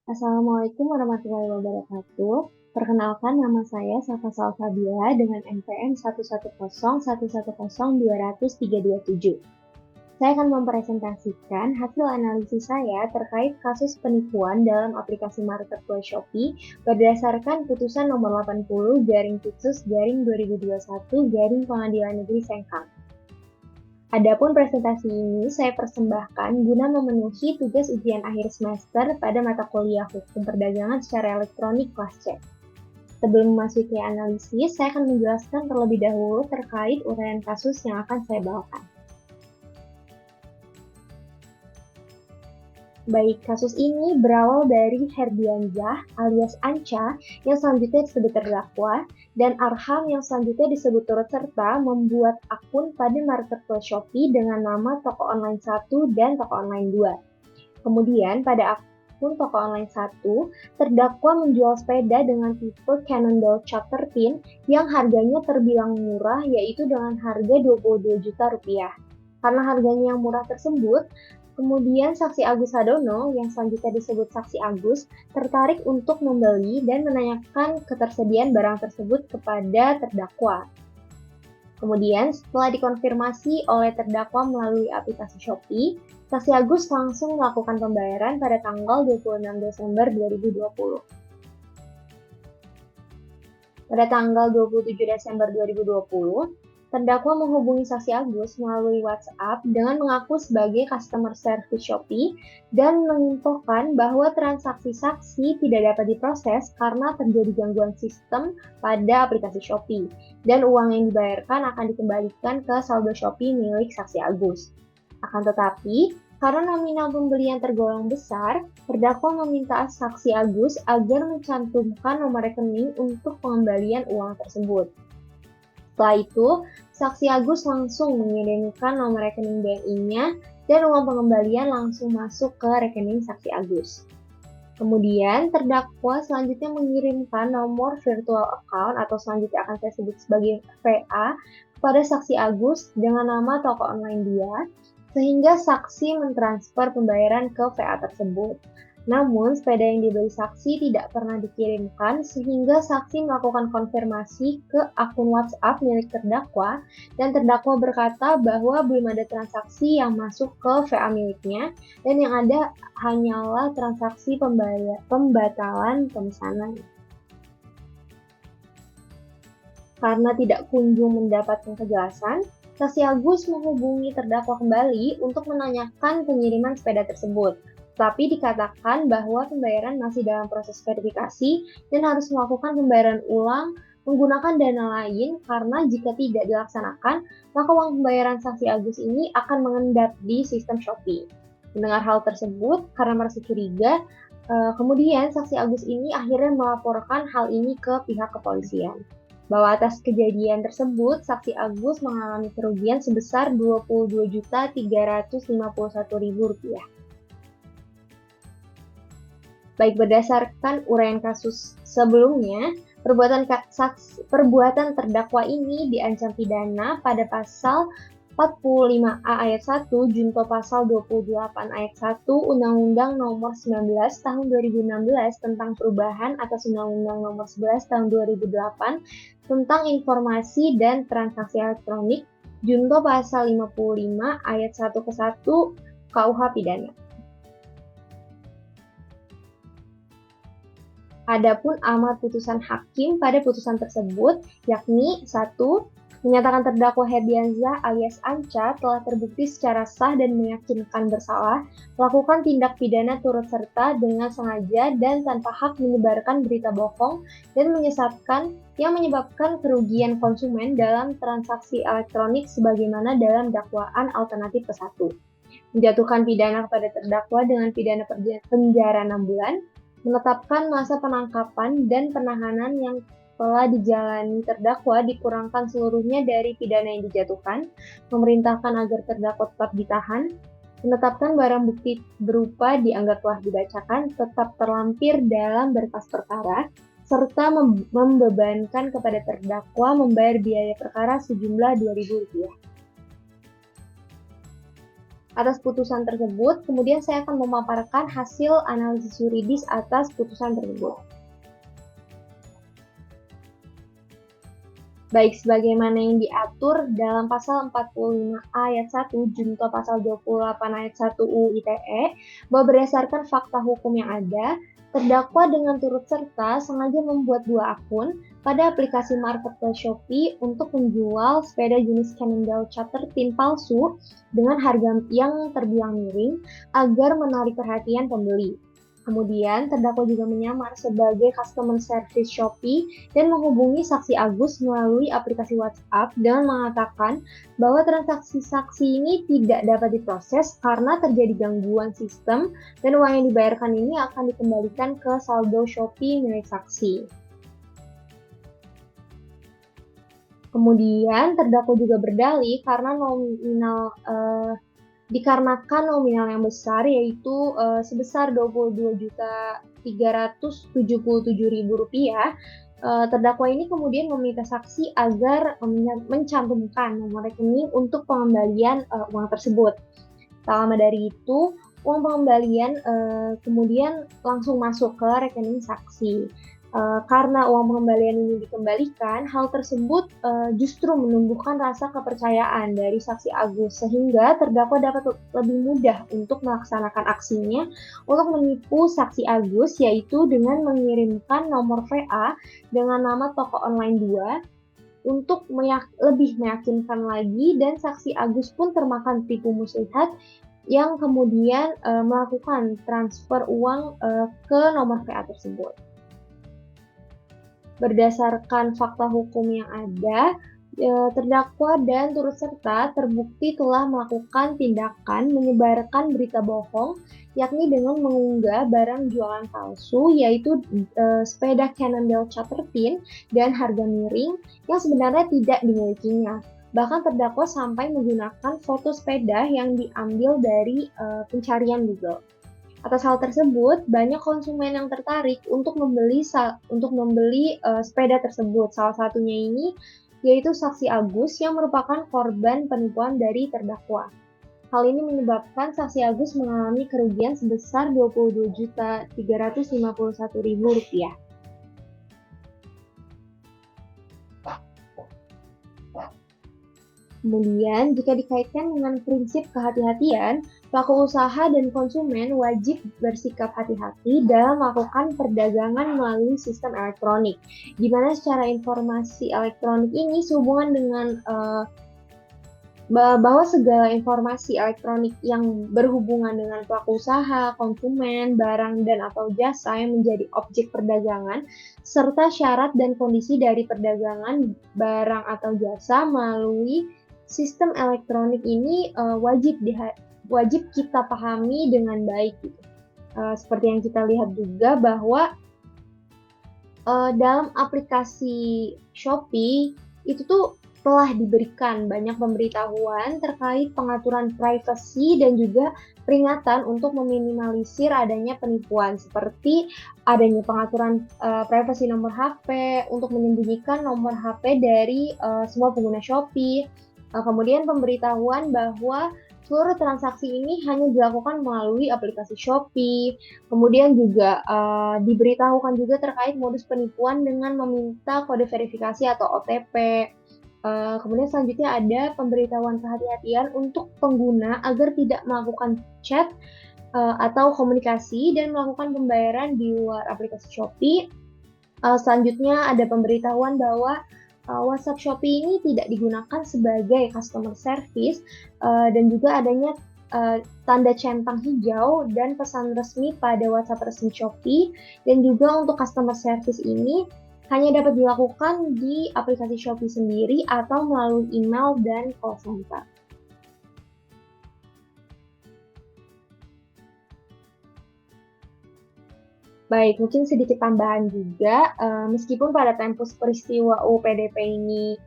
Assalamualaikum warahmatullahi wabarakatuh. Perkenalkan, nama saya Safa Salsabila dengan NPM 11011020327. Saya akan mempresentasikan hasil analisis saya terkait kasus penipuan dalam aplikasi marketplace Shopee berdasarkan putusan nomor 80/Khusus/2021 Pengadilan Negeri Sengkang. Adapun presentasi ini saya persembahkan guna memenuhi tugas ujian akhir semester pada mata kuliah Hukum Perdagangan secara elektronik kelas C. Sebelum memasuki analisis, saya akan menjelaskan terlebih dahulu terkait uraian kasus yang akan saya bawakan. Baik, kasus ini berawal dari Herdiansyah alias Anca yang selanjutnya disebut terdakwa dan Arham yang selanjutnya disebut turut serta membuat akun pada marketplace Shopee dengan nama toko online 1 dan toko online 2. Kemudian pada akun toko online 1, terdakwa menjual sepeda dengan tipe Cannondale Charter Pin yang harganya terbilang murah yaitu dengan harga Rp22 juta. Karena harganya yang murah tersebut, kemudian saksi Agus Hadono, yang selanjutnya disebut saksi Agus, tertarik untuk membeli dan menanyakan ketersediaan barang tersebut kepada terdakwa. Kemudian setelah dikonfirmasi oleh terdakwa melalui aplikasi Shopee, saksi Agus langsung melakukan pembayaran pada tanggal 26 Desember 2020. Pada tanggal 27 Desember 2020, terdakwa menghubungi saksi Agus melalui WhatsApp dengan mengaku sebagai customer service Shopee dan menginfokan bahwa transaksi saksi tidak dapat diproses karena terjadi gangguan sistem pada aplikasi Shopee dan uang yang dibayarkan akan dikembalikan ke saldo Shopee milik saksi Agus. Akan tetapi, karena nominal pembelian tergolong besar, terdakwa meminta saksi Agus agar mencantumkan nomor rekening untuk pengembalian uang tersebut. Setelah itu, saksi Agus langsung mengirimkan nomor rekening BNI-nya dan uang pengembalian langsung masuk ke rekening saksi Agus. Kemudian, terdakwa selanjutnya mengirimkan nomor virtual account atau selanjutnya akan saya sebut sebagai VA kepada saksi Agus dengan nama toko online dia, sehingga saksi mentransfer pembayaran ke VA tersebut. Namun, sepeda yang dibeli saksi tidak pernah dikirimkan sehingga saksi melakukan konfirmasi ke akun WhatsApp milik terdakwa dan terdakwa berkata bahwa belum ada transaksi yang masuk ke VA miliknya dan yang ada hanyalah transaksi pembatalan pemesanan. Karena tidak kunjung mendapatkan kejelasan, saksi Agus menghubungi terdakwa kembali untuk menanyakan pengiriman sepeda tersebut. Tapi dikatakan bahwa pembayaran masih dalam proses verifikasi dan harus melakukan pembayaran ulang menggunakan dana lain karena jika tidak dilaksanakan, maka uang pembayaran saksi Agus ini akan mengendap di sistem Shopee. Mendengar hal tersebut, karena merasa curiga, kemudian saksi Agus ini akhirnya melaporkan hal ini ke pihak kepolisian. Bahwa atas kejadian tersebut, saksi Agus mengalami kerugian sebesar Rp22.351.000. Baik, berdasarkan uraian kasus sebelumnya, perbuatan terdakwa ini diancam pidana pada pasal 45A ayat 1 junto pasal 28 ayat 1 Undang-Undang Nomor 19 Tahun 2016 tentang perubahan atas Undang-Undang Nomor 11 Tahun 2008 tentang informasi dan transaksi elektronik junto pasal 55 ayat 1 ke 1 KUH pidana. Adapun amar putusan hakim pada putusan tersebut, yakni 1. Menyatakan terdakwa Herdiansyah alias Anca telah terbukti secara sah dan meyakinkan bersalah, melakukan tindak pidana turut serta dengan sengaja dan tanpa hak menyebarkan berita bohong dan menyesatkan yang menyebabkan kerugian konsumen dalam transaksi elektronik sebagaimana dalam dakwaan alternatif ke-1. Menjatuhkan pidana kepada terdakwa dengan pidana penjara 6 bulan, menetapkan masa penangkapan dan penahanan yang telah dijalani terdakwa dikurangkan seluruhnya dari pidana yang dijatuhkan, memerintahkan agar terdakwa tetap ditahan, menetapkan barang bukti berupa dianggap telah dibacakan tetap terlampir dalam berkas perkara, serta membebankan kepada terdakwa membayar biaya perkara sejumlah Rp2.000. Atas putusan tersebut, kemudian saya akan memaparkan hasil analisis yuridis atas putusan tersebut. Baik, sebagaimana yang diatur dalam pasal 45A ayat 1 junto pasal 28 ayat 1 UU ITE, bahwa berdasarkan fakta hukum yang ada, terdakwa dengan turut serta sengaja membuat 2 akun pada aplikasi marketplace Shopee untuk menjual sepeda jenis Cannondale Charter Tin palsu dengan harga yang terbilang miring agar menarik perhatian pembeli. Kemudian, terdakwa juga menyamar sebagai customer service Shopee dan menghubungi saksi Agus melalui aplikasi WhatsApp dengan mengatakan bahwa transaksi saksi ini tidak dapat diproses karena terjadi gangguan sistem dan uang yang dibayarkan ini akan dikembalikan ke saldo Shopee milik saksi. Kemudian, terdakwa juga berdalih karena dikarenakan nominal yang besar, yaitu sebesar Rp22.377.000, terdakwa ini kemudian meminta saksi agar mencantumkan nomor rekening untuk pengembalian uang tersebut. Tak lama dari itu, uang pengembalian kemudian langsung masuk ke rekening saksi. Karena uang pengembalian ini dikembalikan, hal tersebut justru menumbuhkan rasa kepercayaan dari saksi Agus, sehingga terdakwa dapat lebih mudah untuk melaksanakan aksinya untuk menipu saksi Agus, yaitu dengan mengirimkan nomor VA dengan nama toko online 2 untuk lebih meyakinkan lagi, dan saksi Agus pun termakan tipu muslihat yang kemudian melakukan transfer uang ke nomor VA tersebut. Berdasarkan fakta hukum yang ada, terdakwa dan turut serta terbukti telah melakukan tindakan menyebarkan berita bohong, yakni dengan mengunggah barang jualan palsu, yaitu sepeda Cannondale Charter Tin dan harga miring yang sebenarnya tidak dimilikinya. Bahkan terdakwa sampai menggunakan foto sepeda yang diambil dari pencarian Google. Atas hal tersebut, banyak konsumen yang tertarik untuk membeli sepeda tersebut. Salah satunya ini yaitu saksi Agus yang merupakan korban penipuan dari terdakwa. Hal ini menyebabkan saksi Agus mengalami kerugian sebesar Rp22.351.000. Kemudian, jika dikaitkan dengan prinsip kehati-hatian, pelaku usaha dan konsumen wajib bersikap hati-hati dalam melakukan perdagangan melalui sistem elektronik, di mana secara informasi elektronik ini sehubungan dengan bahwa segala informasi elektronik yang berhubungan dengan pelaku usaha, konsumen, barang, dan atau jasa yang menjadi objek perdagangan, serta syarat dan kondisi dari perdagangan barang atau jasa melalui sistem elektronik ini wajib kita pahami dengan baik. Gitu. Seperti yang kita lihat juga bahwa dalam aplikasi Shopee itu tuh telah diberikan banyak pemberitahuan terkait pengaturan privasi dan juga peringatan untuk meminimalisir adanya penipuan, seperti adanya pengaturan privasi nomor HP untuk menyembunyikan nomor HP dari semua pengguna Shopee. Kemudian pemberitahuan bahwa seluruh transaksi ini hanya dilakukan melalui aplikasi Shopee. Kemudian juga diberitahukan juga terkait modus penipuan dengan meminta kode verifikasi atau OTP. Kemudian selanjutnya ada pemberitahuan kehati-hatian untuk pengguna agar tidak melakukan chat atau komunikasi dan melakukan pembayaran di luar aplikasi Shopee. Selanjutnya ada pemberitahuan bahwa WhatsApp Shopee ini tidak digunakan sebagai customer service dan juga adanya tanda centang hijau dan pesan resmi pada WhatsApp resmi Shopee, dan juga untuk customer service ini hanya dapat dilakukan di aplikasi Shopee sendiri atau melalui email dan call center. Baik, mungkin sedikit tambahan juga, meskipun pada tempus peristiwa UU PDP ini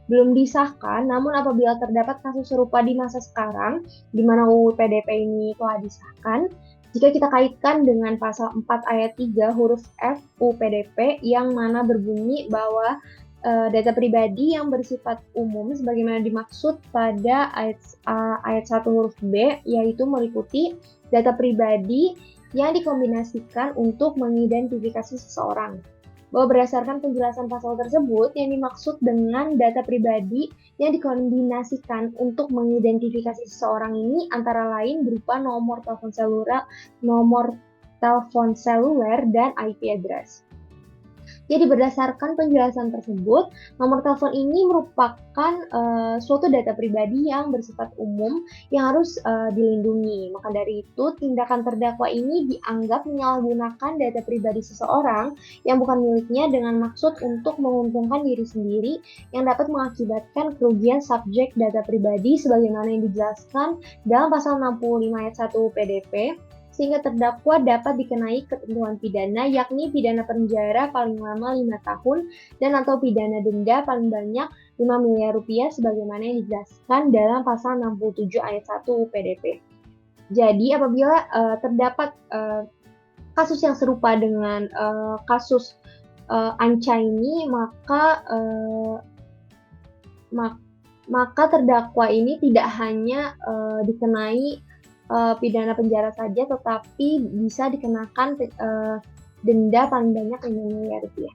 belum disahkan, namun apabila terdapat kasus serupa di masa sekarang, di mana UU PDP ini telah disahkan, jika kita kaitkan dengan pasal 4 ayat 3 huruf F UU PDP yang mana berbunyi bahwa data pribadi yang bersifat umum sebagaimana dimaksud pada ayat 1 huruf B, yaitu meliputi data pribadi yang dikombinasikan untuk mengidentifikasi seseorang. Bahwa berdasarkan penjelasan pasal tersebut, yang dimaksud dengan data pribadi yang dikombinasikan untuk mengidentifikasi seseorang ini antara lain berupa nomor telepon seluler dan IP address. Jadi berdasarkan penjelasan tersebut, nomor telepon ini merupakan suatu data pribadi yang bersifat umum yang harus dilindungi. Maka dari itu, tindakan terdakwa ini dianggap menyalahgunakan data pribadi seseorang yang bukan miliknya dengan maksud untuk menguntungkan diri sendiri yang dapat mengakibatkan kerugian subjek data pribadi sebagaimana yang dijelaskan dalam pasal 65 ayat 1 PDP, sehingga terdakwa dapat dikenai ketentuan pidana, yakni pidana penjara paling lama 5 tahun dan atau pidana denda paling banyak 5 miliar rupiah sebagaimana yang dijelaskan dalam pasal 67 ayat 1 PDP. Jadi apabila terdapat kasus yang serupa dengan kasus Anca ini, maka terdakwa ini tidak hanya dikenai pidana penjara saja, tetapi bisa dikenakan denda paling banyak 5 miliar rupiah.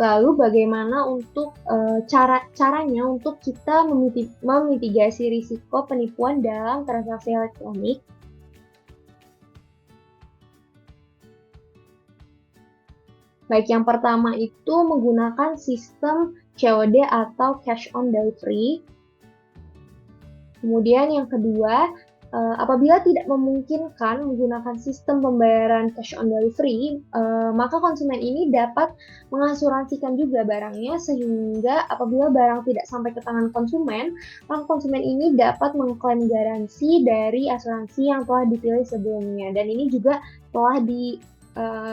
Lalu bagaimana untuk caranya untuk kita memitigasi risiko penipuan dalam transaksi elektronik? Baik, yang pertama itu menggunakan sistem COD atau cash on delivery. Kemudian yang kedua, apabila tidak memungkinkan menggunakan sistem pembayaran cash on delivery, maka konsumen ini dapat mengasuransikan juga barangnya, sehingga apabila barang tidak sampai ke tangan konsumen, maka konsumen ini dapat mengklaim garansi dari asuransi yang telah dipilih sebelumnya. Dan ini juga telah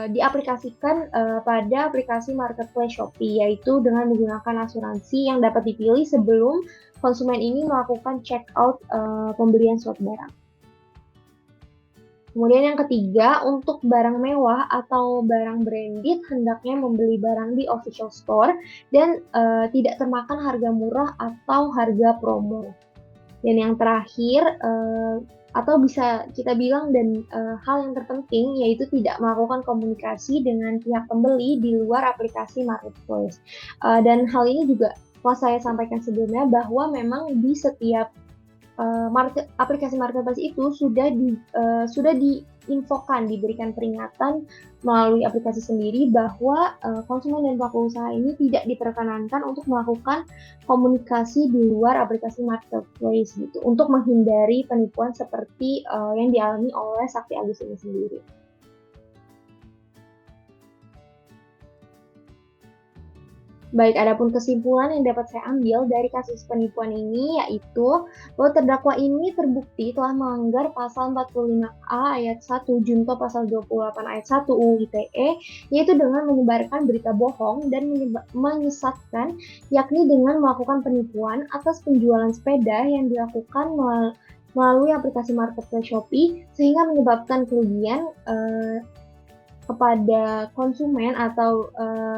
diaplikasikan pada aplikasi marketplace Shopee, yaitu dengan menggunakan asuransi yang dapat dipilih sebelum konsumen ini melakukan check out pembelian suatu barang. Kemudian yang ketiga, untuk barang mewah atau barang branded, hendaknya membeli barang di official store dan tidak termakan harga murah atau harga promo. Dan yang terakhir, atau bisa kita bilang hal yang terpenting, yaitu tidak melakukan komunikasi dengan pihak pembeli di luar aplikasi marketplace. Dan hal ini juga telah saya sampaikan sebelumnya, bahwa memang di setiap aplikasi marketplace itu sudah diinfokan, diberikan peringatan melalui aplikasi sendiri bahwa konsumen dan pelaku usaha ini tidak diperkenankan untuk melakukan komunikasi di luar aplikasi marketplace gitu, untuk menghindari penipuan seperti yang dialami oleh Sakti Agus ini sendiri. Baik, adapun kesimpulan yang dapat saya ambil dari kasus penipuan ini yaitu bahwa terdakwa ini terbukti telah melanggar pasal 45A ayat 1 junto pasal 28 ayat 1 UU ITE, yaitu dengan menyebarkan berita bohong dan menyesatkan, yakni dengan melakukan penipuan atas penjualan sepeda yang dilakukan melalui aplikasi marketplace Shopee, sehingga menyebabkan kerugian kepada konsumen atau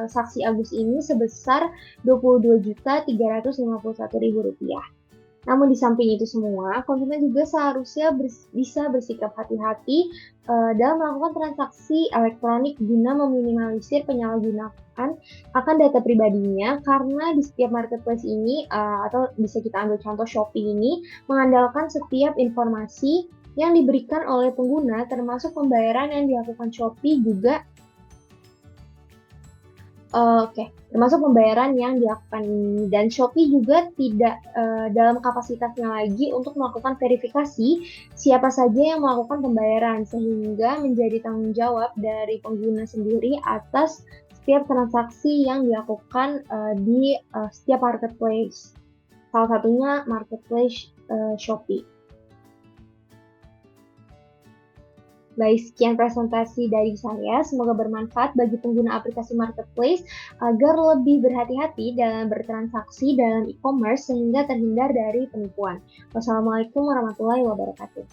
saksi Agus ini sebesar Rp22.351.000. Namun di samping itu semua, konsumen juga seharusnya bisa bersikap hati-hati dalam melakukan transaksi elektronik guna meminimalisir penyalahgunaan akan data pribadinya, karena di setiap marketplace ini atau bisa kita ambil contoh Shopee ini mengandalkan setiap informasi yang diberikan oleh pengguna, termasuk pembayaran yang dilakukan Shopee juga termasuk pembayaran yang dilakukan ini. Dan Shopee juga tidak dalam kapasitasnya lagi untuk melakukan verifikasi siapa saja yang melakukan pembayaran, sehingga menjadi tanggung jawab dari pengguna sendiri atas setiap transaksi yang dilakukan di setiap marketplace. Salah satunya marketplace Shopee. Baik, sekian presentasi dari saya. Semoga bermanfaat bagi pengguna aplikasi marketplace agar lebih berhati-hati dalam bertransaksi dalam e-commerce sehingga terhindar dari penipuan. Wassalamualaikum warahmatullahi wabarakatuh.